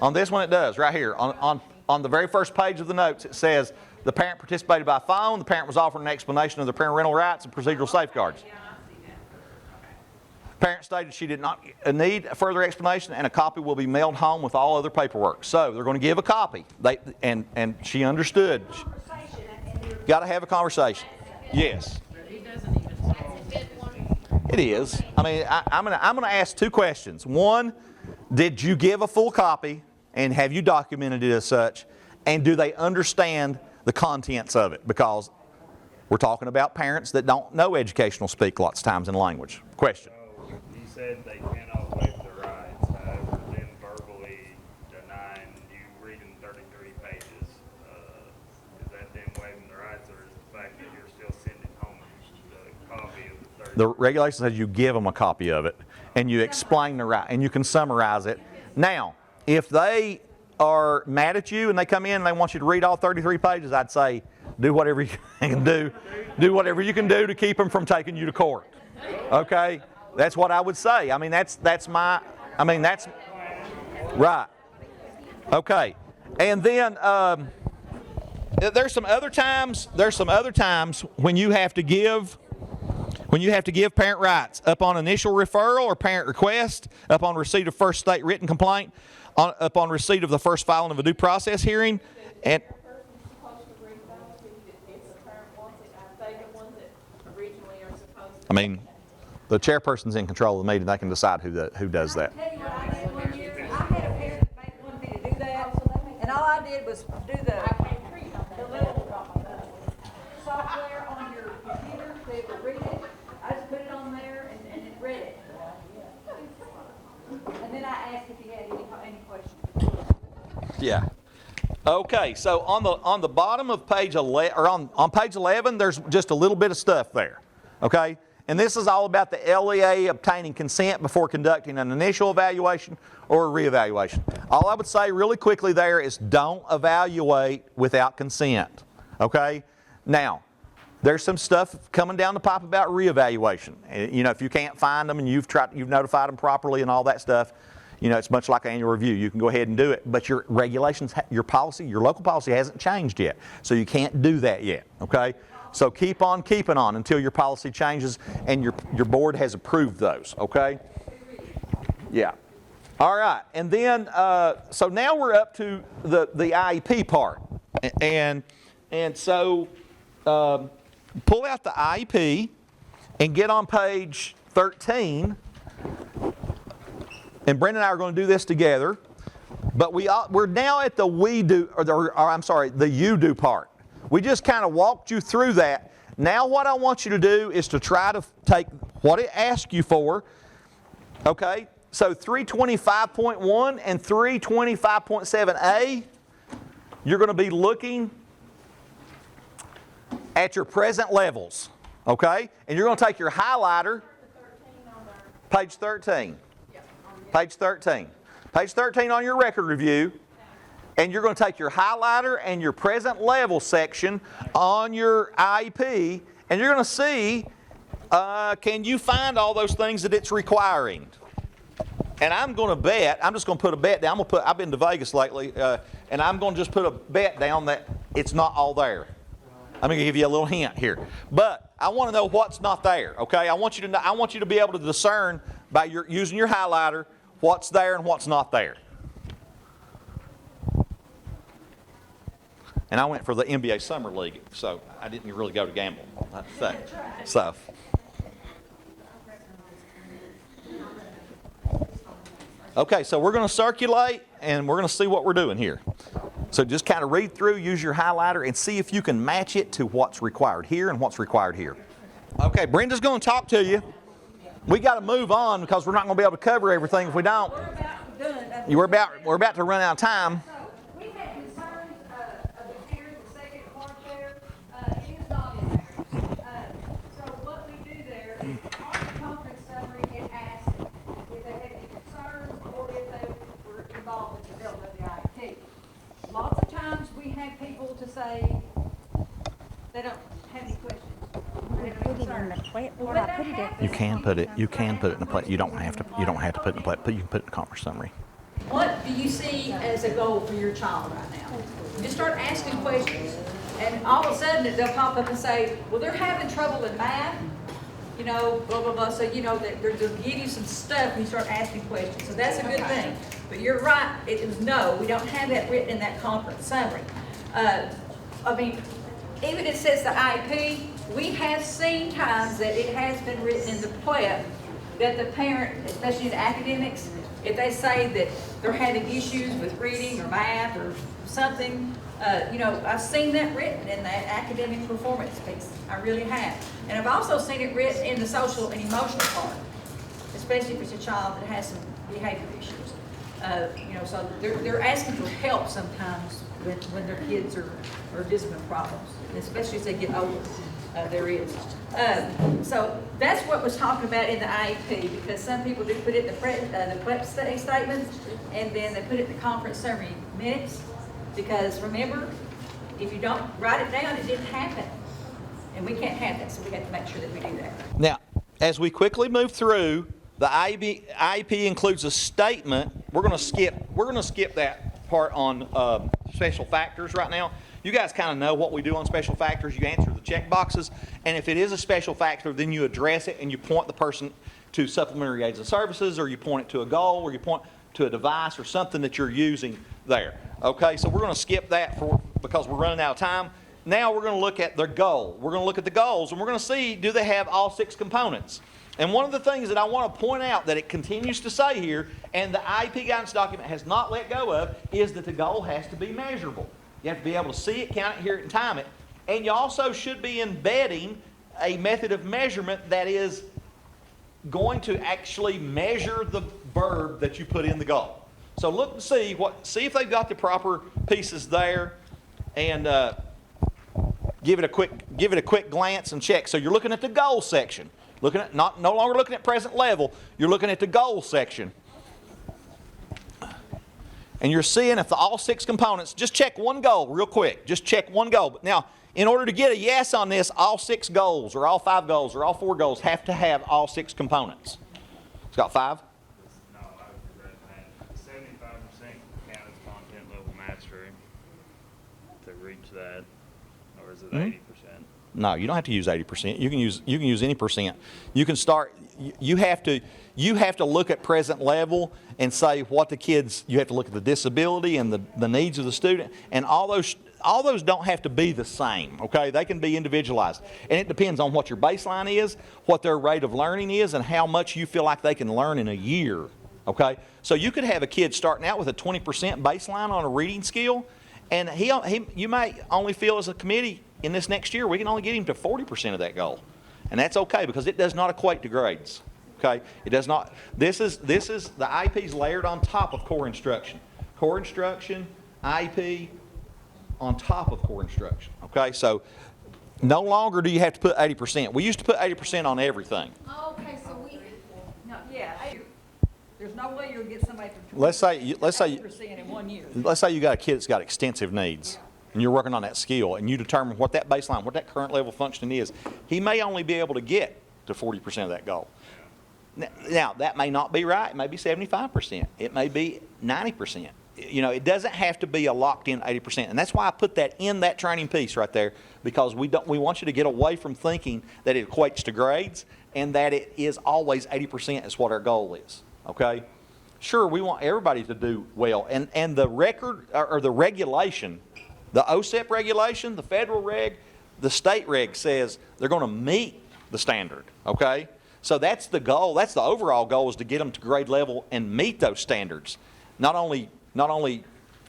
On this one it does, right here. On the very first page of the notes it says, the parent participated by phone, the parent was offered an explanation of their parental rights and procedural safeguards. Parent stated she did not need a further explanation and a copy will be mailed home with all other paperwork. So they're going to give a copy. And she understood. Got to have a conversation. Yes. It is. I mean, I'm going to ask two questions. One, did you give a full copy and have you documented it as such? And do they understand the contents of it? Because we're talking about parents that don't know educational speak lots of times in language. Question. So you said they cannot waive the rights, however, then verbally denying you reading 33 pages. Is that them waiving the rights, or is the fact that you're still sending home the copy of the 33? The regulation says you give them a copy of it and you explain the right and you can summarize it. Now, if they are mad at you and they come in and they want you to read all 33 pages, I'd say do whatever you can do. Do whatever you can do to keep them from taking you to court. Okay? That's what I would say. I mean, that's right. Okay. And then there's some other times when you have to give parent rights upon initial referral or parent request, upon receipt of first state written complaint, upon receipt of the first filing of a due process hearing, and I mean, the chairperson's in control of the meeting. They can decide who does that. I tell you what I did one year. I had a parent that wanted me to do that, and all I did was do the little software on your computer so it would read it. I just put it on there and it read it. And then I asked if he had any questions. Yeah. Okay. So on the bottom of page 11, or on page 11, there's just a little bit of stuff there. Okay. And this is all about the LEA obtaining consent before conducting an initial evaluation or a reevaluation. All I would say really quickly there is don't evaluate without consent. Okay? Now, there's some stuff coming down the pipe about reevaluation. You know, if you can't find them and you've notified them properly and all that stuff, you know, it's much like an annual review. You can go ahead and do it, but your regulations, your policy, your local policy hasn't changed yet. So you can't do that yet. Okay? So keep on keeping on until your policy changes and your board has approved those, okay? Yeah. All right, and then, so now we're up to the IEP part. And so pull out the IEP and get on page 13. And Brenda and I are going to do this together. But we're now at the the you do part. We just kind of walked you through that. Now what I want you to do is to try to take what it asks you for. Okay? So 325.1 and 325.7a, you're going to be looking at your present levels. Okay? And you're going to take your highlighter, page 13. Page 13. Page 13 on your record review. and you're going to take your highlighter and your present level section on your IEP, and you're going to see, can you find all those things that it's requiring? And I'm going to bet, I'm just going to put a bet down. I've been to Vegas lately, and I'm going to just put a bet down that it's not all there. I'm going to give you a little hint here. But I want to know what's not there, okay? I want you to know, I want you to be able to discern by using your highlighter what's there and what's not there. And I went for the NBA Summer League, so I didn't really go to gamble. So. Okay, so we're going to circulate, and we're going to see what we're doing here. So just kind of read through, use your highlighter, and see if you can match it to what's required here and what's required here. Okay, Brenda's going to talk to you. We got to move on because we're not going to be able to cover everything if we don't. We're about to run out of time. We had concerns of the chair, the second car chair. It is not in there. So what we do there is on the conference summary, it asks if they had any concerns or if they were involved in the development of the IEP. Lots of times we have people to say they don't have any questions. You can put it in the plate. You don't have to put it in the plate, but you can put it in the conference summary. What do you see as a goal for your child right now? Just start asking questions, and all of a sudden they'll pop up and say, well, they're having trouble in math, you know, blah, blah, blah. So, you know, they'll give you some stuff and you start asking questions. So that's a good thing. But you're right, it is no, we don't have that written in that conference summary. I mean, even it says the IEP, we have seen times that it has been written in the PLEP that the parent, especially in academics, if they say that they're having issues with reading or math or something, you know, I've seen that written in that academic performance piece. I really have. And I've also seen it written in the social and emotional part, especially if it's a child that has some behavior issues. You know, so they're asking for help sometimes when their kids are discipline problems, especially as they get older. There is. So that's what was talked about in the IEP, because some people do put it in the PLEP statement, and then they put it in the conference summary minutes, because remember, if you don't write it down, it didn't happen. And we can't have that, so we have to make sure that we do that. Now, as we quickly move through, the IEP includes a statement. We're going to skip that part on special factors right now. You guys kind of know what we do on special factors. You answer the check boxes, and if it is a special factor, then you address it and you point the person to supplementary aids and services, or you point it to a goal, or you point to a device or something that you're using there. Okay, so we're going to skip that because we're running out of time. Now we're going to look at their goal. We're going to look at the goals, and we're going to see, do they have all 6 components? And one of the things that I want to point out that it continues to say here, and the IEP guidance document has not let go of, is that the goal has to be measurable. You have to be able to see it, count it, hear it, and time it. And you also should be embedding a method of measurement that is going to actually measure the verb that you put in the goal. So look and see if they've got the proper pieces there, and give it a quick glance and check. So you're looking at the goal section. No longer looking at present level, you're looking at the goal section. And you're seeing if all 6 components, just check one goal real quick. Just check one goal. Now, in order to get a yes on this, all 6 goals, or all 5 goals, or all 4 goals have to have all 6 components. It's got 5? No, I was read that. 75% count as content level mastery to reach that, or is it 80%? No, you don't have to use 80%. You can use any percent. You can start. You have to look at present level and say what the kids. You have to look at the disability and the needs of the student, and all those don't have to be the same. Okay, they can be individualized, and it depends on what your baseline is, what their rate of learning is, and how much you feel like they can learn in a year. Okay, so you could have a kid starting out with a 20% baseline on a reading skill, and you may only feel as a committee in this next year we can only get him to 40% of that goal, and that's okay because it does not equate to grades. Okay, it does not. This is the IEP's layered on top of core instruction, IEP on top of core instruction. Okay, so no longer do you have to put 80%. We used to put 80% on everything. Okay, so we, No, yeah. There's no way you'll get somebody from Let's say 20% in 1 year. let's say you got a kid that's got extensive needs, and you're working on that skill, and you determine what that baseline, what that current level of functioning is. He may only be able to get to 40% of that goal. Now, that may not be right. It may be 75%. It may be 90%. You know, it doesn't have to be a locked-in 80%. And that's why I put that in that training piece right there, because we want you to get away from thinking that it equates to grades and that it is always 80% is what our goal is, okay? Sure, we want everybody to do well. And the record, or the regulation, the OSEP regulation, the federal reg, the state reg says they're going to meet the standard, okay? So that's the goal. That's the overall goal, is to get them to grade level and meet those standards. Not only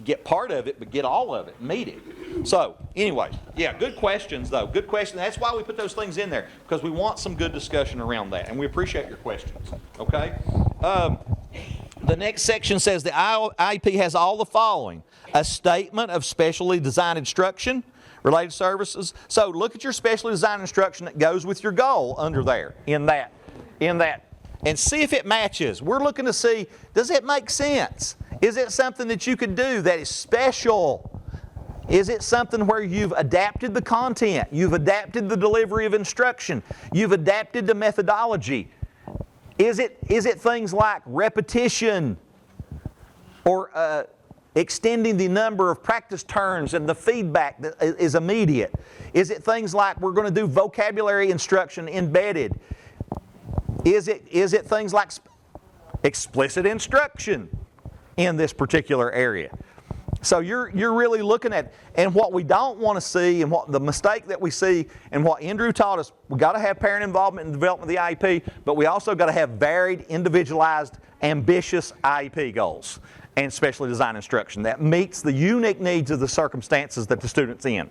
get part of it, but get all of it, meet it. So anyway, yeah, good questions though. Good questions. That's why we put those things in there, because we want some good discussion around that, and we appreciate your questions. Okay. The next section says the IEP has all the following: a statement of specially designed instruction, related services. So look at your specially designed instruction that goes with your goal under there, in that, and see if it matches. We're looking to see, does it make sense? Is it something that you could do that is special? Is it something where you've adapted the content, you've adapted the delivery of instruction, you've adapted the methodology? Is it things like repetition, or extending the number of practice turns and the feedback that is immediate? Is it things like we're going to do vocabulary instruction embedded? Is it things like explicit instruction in this particular area? So you're really looking at, and what we don't want to see, and what the mistake that we see, and what Andrew taught us, we got to have parent involvement in the development of the IEP, but we also got to have varied, individualized, ambitious IEP goals and specially designed instruction that meets the unique needs of the circumstances that the student's in.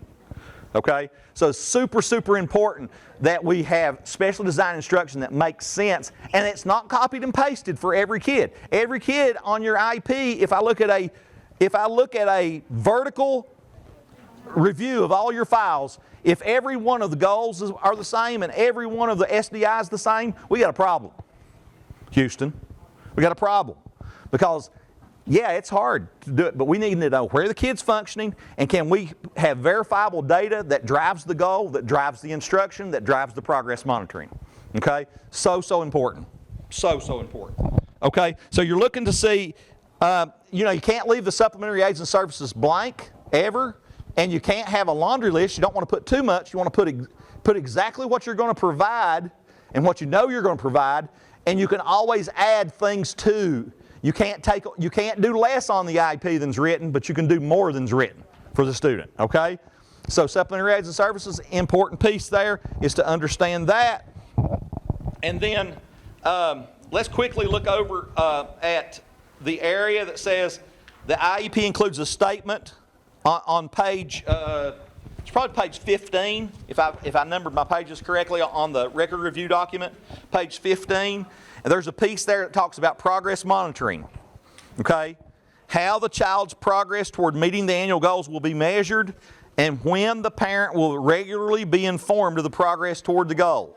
Okay? So it's super, super important that we have specially designed instruction that makes sense, and it's not copied and pasted for every kid. Every kid on your IEP, if I look at a vertical review of all your files, if every one of the goals are the same and every one of the SDIs is the same, we got a problem. Houston, we got a problem. Because yeah, it's hard to do it, but we need to know where the kid's functioning, and can we have verifiable data that drives the goal, that drives the instruction, that drives the progress monitoring. Okay? So important. So important. Okay? So you're looking to see, you can't leave the supplementary aids and services blank ever, and you can't have a laundry list. You don't want to put too much. You want to put exactly what you're going to provide and what you know you're going to provide, and you can always add things to. You can't do less on the IEP than's written, but you can do more than's written for the student, okay? So supplementary aids and services, important piece there is to understand that. And then let's quickly look over at the area that says the IEP includes a statement on page, it's probably page 15, if I numbered my pages correctly on the record review document, page 15. And there's a piece there that talks about progress monitoring, okay? How the child's progress toward meeting the annual goals will be measured, and when the parent will regularly be informed of the progress toward the goal.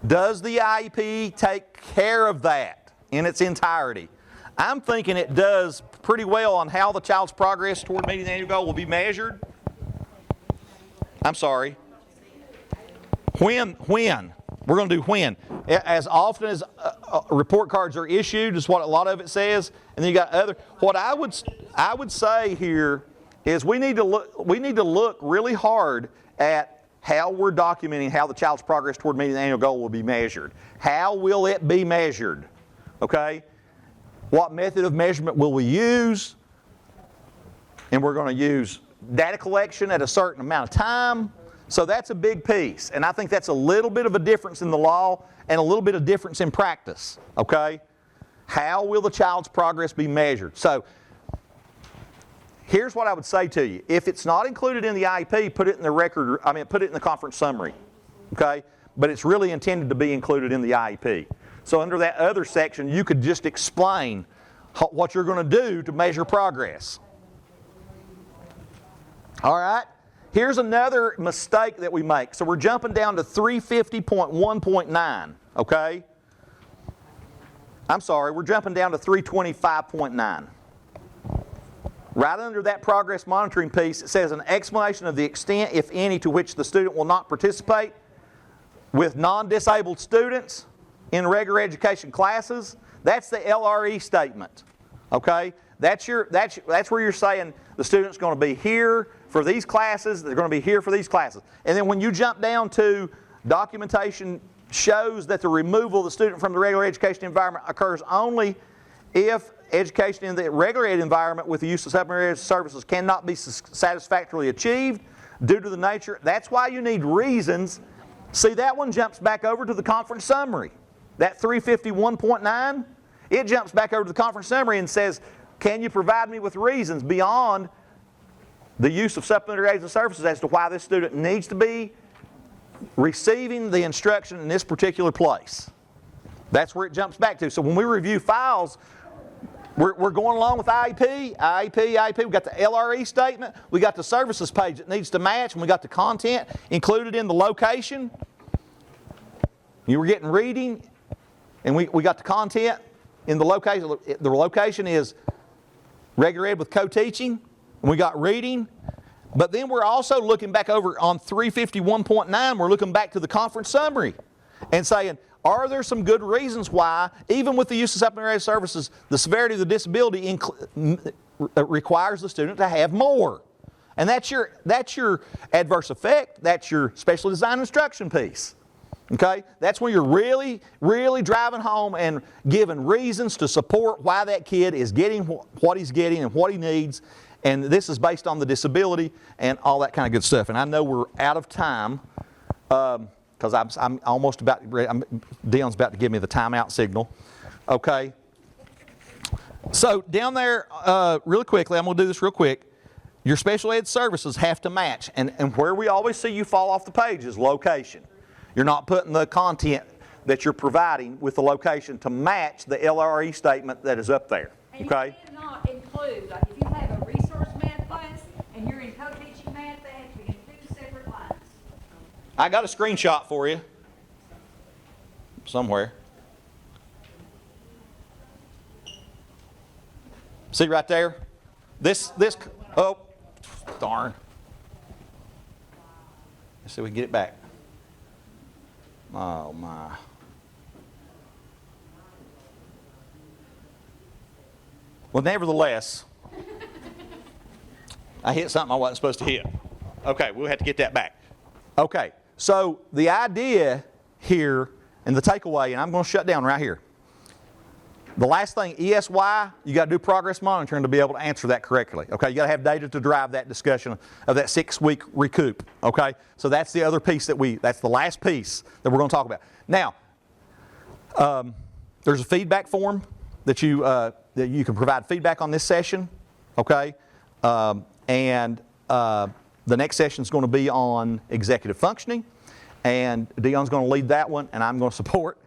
Does the IEP take care of that in its entirety? I'm thinking it does pretty well on how the child's progress toward meeting the annual goal will be measured. I'm sorry. When? We're going to do when. As often as report cards are issued is what a lot of it says, and then you got other. What I would say here is we need to look really hard at how we're documenting how the child's progress toward meeting the annual goal will be measured. How will it be measured? Okay? What method of measurement will we use? And we're going to use data collection at a certain amount of time. So that's a big piece, and I think that's a little bit of a difference in the law and a little bit of difference in practice, okay? How will the child's progress be measured? So here's what I would say to you. If it's not included in the IEP, put it in the conference summary, okay? But it's really intended to be included in the IEP. So under that other section, you could just explain what you're going to do to measure progress. All right? Here's another mistake that we make. So we're jumping down to 350.1.9, okay? I'm sorry, we're jumping down to 325.9. Right under that progress monitoring piece, it says an explanation of the extent, if any, to which the student will not participate with non-disabled students in regular education classes. That's the LRE statement, okay? That's where you're saying the student's going to be here for these classes, they're going to be here for these classes. And then when you jump down to documentation shows that the removal of the student from the regular education environment occurs only if education in the regular ed environment with the use of supplementary services cannot be satisfactorily achieved due to the nature. That's why you need reasons. See, that one jumps back over to the conference summary. That 351.9, it jumps back over to the conference summary and says, can you provide me with reasons beyond the use of supplementary aids and services as to why this student needs to be receiving the instruction in this particular place? That's where it jumps back to. So when we review files, we're going along with IEP. We got the LRE statement. We got the services page that needs to match, and we got the content included in the location. You were getting reading, and we got the content in the location. The location is regular ed with co-teaching, and we got reading. But then we're also looking back over on 351.9, we're looking back to the conference summary and saying, are there some good reasons why, even with the use of supplementary services, the severity of the disability requires the student to have more? And that's your adverse effect, that's your special design instruction piece. Okay? That's when you're really, really driving home and giving reasons to support why that kid is getting what he's getting and what he needs. And this is based on the disability and all that kind of good stuff. And I know we're out of time because I'm almost about, Dion's about to give me the timeout signal. Okay. So down there, really quickly, I'm going to do this real quick. Your special ed services have to match. And where we always see you fall off the page is location. You're not putting the content that you're providing with the location to match the LRE statement that is up there. Okay? And you cannot include, like if you have a resource math class and you're in co-teaching math, they have to be in two separate lines. I got a screenshot for you somewhere. See right there? Oh, darn. Let's see if we can get it back. Oh, my. Well, nevertheless, I hit something I wasn't supposed to hit. Okay, we'll have to get that back. Okay, so the idea here and the takeaway, and I'm going to shut down right here. The last thing, ESY, you got to do progress monitoring to be able to answer that correctly. Okay, you got to have data to drive that discussion of that 6-week recoup. Okay, so that's the other piece that's the last piece that we're going to talk about. Now, there's a feedback form that you can provide feedback on this session. Okay, and the next session is going to be on executive functioning, and Dion's going to lead that one, and I'm going to support.